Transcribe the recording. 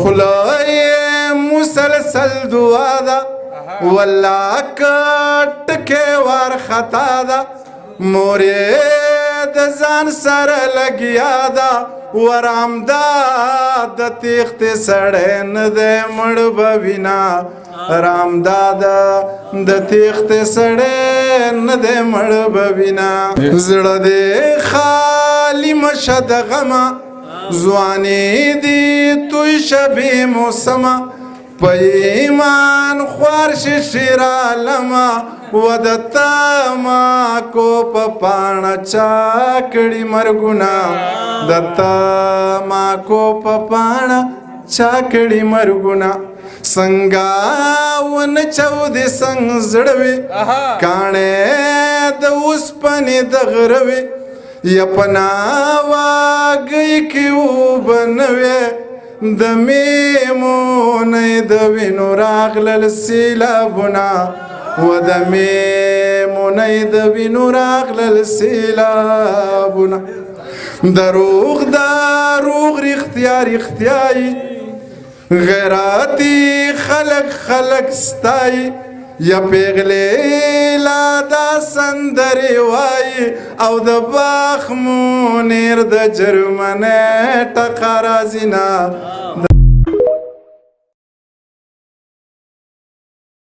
پخلای مسلسل دعا دا والله کټ کې ور خطا دا مورې د ځان سره لګیا دا ورامدا د تیخت سړی نه دی مړ به وینا رامدا د تیخت سړی نه دی مړ به وینا زړه دې خالی مشه د غمه ځواني دې توی شبې موسمه په ایمان خوار شي شیر عالمه و د تماکو په پاڼه چا کړي مرګونه د تماکو په پاڼه چا کړي مرګونه څنګه ونچودې څنګ زړه وي کاڼې د اوسپنې د غره وي یا په ناواګۍ کې اوبه نه وې د میمونې د وینو راغلل سیلابونه و د میمونې د وینو راغلل سیلابونه دروغ رښتیا رښتیایي غیراتي خلک ستایي یا پیغلې لا دا سندرې وایي او د باخ منیر د جرمنۍ ټقه راځي نه